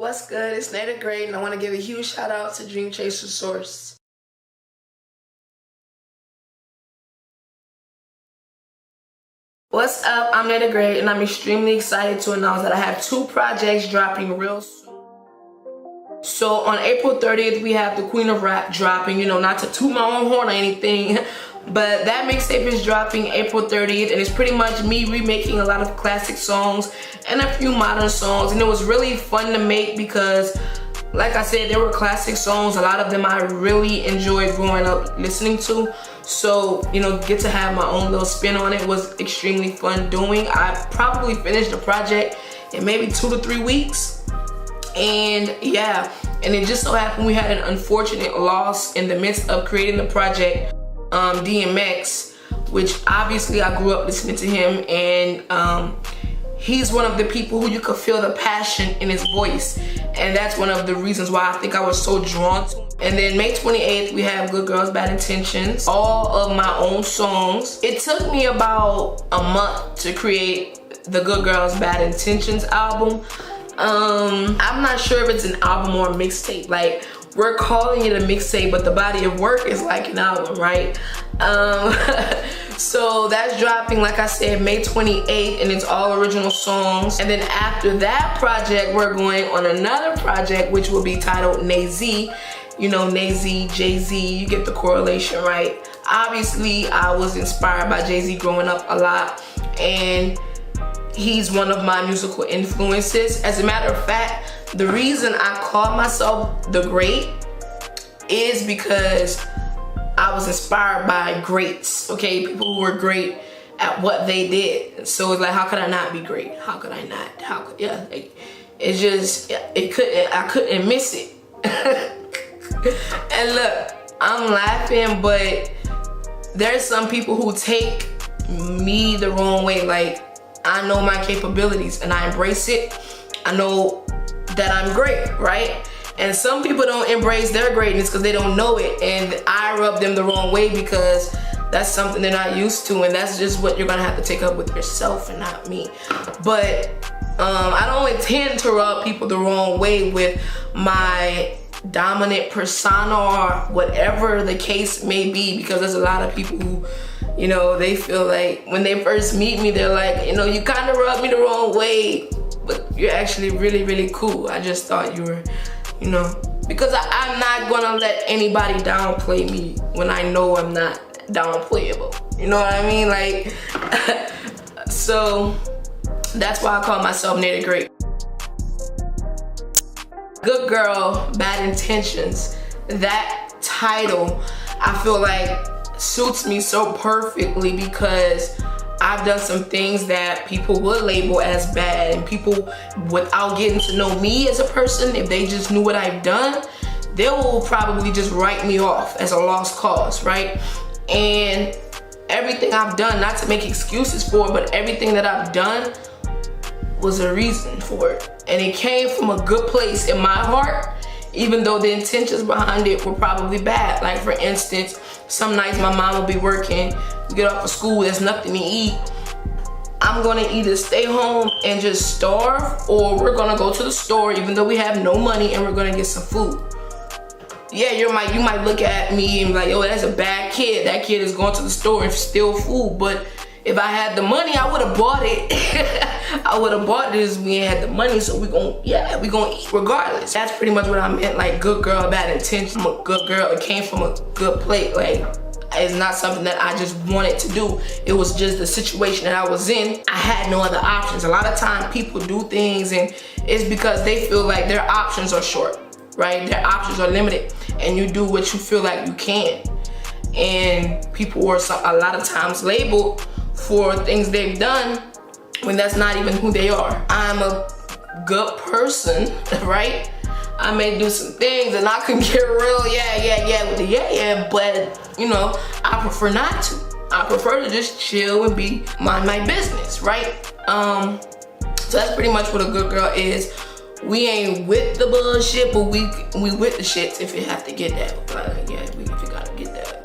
What's good? It's Nada Great, and I want to give a huge shout out to Dream Chaser Source. What's up? I'm Nada Great, and I'm extremely excited to announce that I have 2 projects dropping real soon. So on April 30th, we have the Queen of Rap dropping, not to toot my own horn or anything, but that mixtape is dropping April 30th, and it's pretty much me remaking a lot of classic songs and a few modern songs, and it was really fun to make because, like I said, they were classic songs. A lot of them I really enjoyed growing up listening to. So, get to have my own little spin on it was extremely fun doing. I probably finished the project in maybe 2 to 3 weeks. And yeah, and it just so happened we had an unfortunate loss in the midst of creating the project. DMX, which obviously I grew up listening to him, and he's one of the people who you could feel the passion in his voice, and that's one of the reasons why I think I was so drawn to him. And then May 28th, we have Good Girls, Bad Intentions, all of my own songs. It took me about a month to create the Good Girls, Bad Intentions album. I'm not sure if it's an album or a mixtape. Like, we're calling it a mixtape, but the body of work is like an album, right? So that's dropping, like I said, May 28th, and it's all original songs. And then after that project, we're going on another project, which will be titled Nay-Z. Nay-Z, Jay-Z, you get the correlation, right? Obviously, I was inspired by Jay-Z growing up a lot, and he's one of my musical influences. As a matter of fact, the reason I call myself the Great is because I was inspired by greats, okay? People who were great at what they did. So it's like, how could I not be great? How could I not? I couldn't miss it. And look, I'm laughing, but there's some people who take me the wrong way. Like, I know my capabilities and I embrace it. I know that I'm great, right? And some people don't embrace their greatness because they don't know it, and I rub them the wrong way because that's something they're not used to, and that's just what you're gonna have to take up with yourself and not me. But I don't intend to rub people the wrong way with my dominant persona or whatever the case may be, because there's a lot of people who, they feel like when they first meet me, they're like, you kind of rub me the wrong way, but you're actually really, really cool. I just thought you were, because I'm not gonna let anybody downplay me when I know I'm not downplayable. You know what I mean? Like, so that's why I call myself Nada Great. Good Girl, Bad Intentions. That title, I feel like suits me so perfectly because I've done some things that people would label as bad, and people, without getting to know me as a person, if they just knew what I've done, they will probably just write me off as a lost cause, right? And everything I've done, not to make excuses for it, but everything that I've done was a reason for it. And it came from a good place in my heart, even though the intentions behind it were probably bad. Like, for instance, some nights my mom will be working, we get off of school, there's nothing to eat. I'm gonna either stay home and just starve, or we're gonna go to the store even though we have no money, and we're gonna get some food. Yeah, you might look at me and be like, oh, that's a bad kid. That kid is going to the store and steal food. But if I had the money, I would have bought it. I would have bought this. We ain't had the money, so we gonna eat regardless. That's pretty much what I meant. Like, good girl, bad intention. I'm a good girl. It came from a good place. Like, it's not something that I just wanted to do. It was just the situation that I was in. I had no other options. A lot of times people do things, and it's because they feel like their options are short, right? Their options are limited, and you do what you feel like you can. And people were a lot of times labeled for things they've done when that's not even who they are. I'm a good person, right? I may do some things and I can get real with the but I prefer not to. I prefer to just chill and mind my business, right? So that's pretty much what a good girl is. We ain't with the bullshit, but we with the shits if you have to get that. If you gotta get that,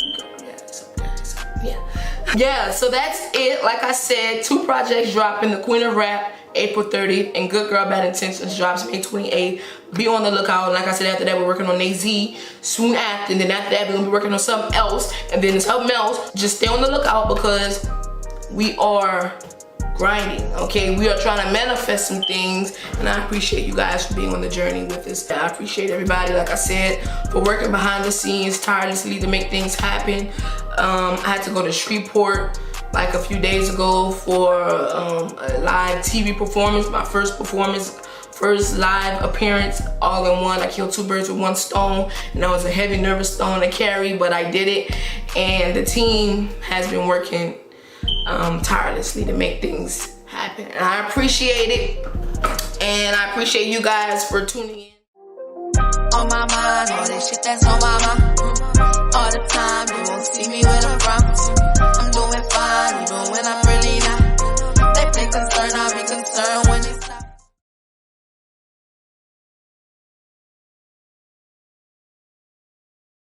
yeah, so that's it. Like I said, 2 projects dropping, the Queen of Rap April 30th, and Good Girl Bad Intentions drops May 28th. Be on the lookout. Like I said, after that, we're working on AZ soon after, and then after that, we're gonna be working on something else, and then something else. Just stay on the lookout because we are grinding, okay? We are trying to manifest some things, and I appreciate you guys for being on the journey with us. I appreciate everybody, like I said, for working behind the scenes tirelessly to make things happen. I had to go to Shreveport like a few days ago for a live TV performance, my first live appearance, all in one. I killed two birds with one stone, and that was a heavy nervous stone to carry, but I did it, and the team has been working tirelessly to make things happen, and I appreciate it, and I appreciate you guys for tuning in. On my mind, all that shit that's on my mind, all the time. You won't see me when I'm wrong. I'm doing fine, even when I'm really not. They concerned, I'll be concerned.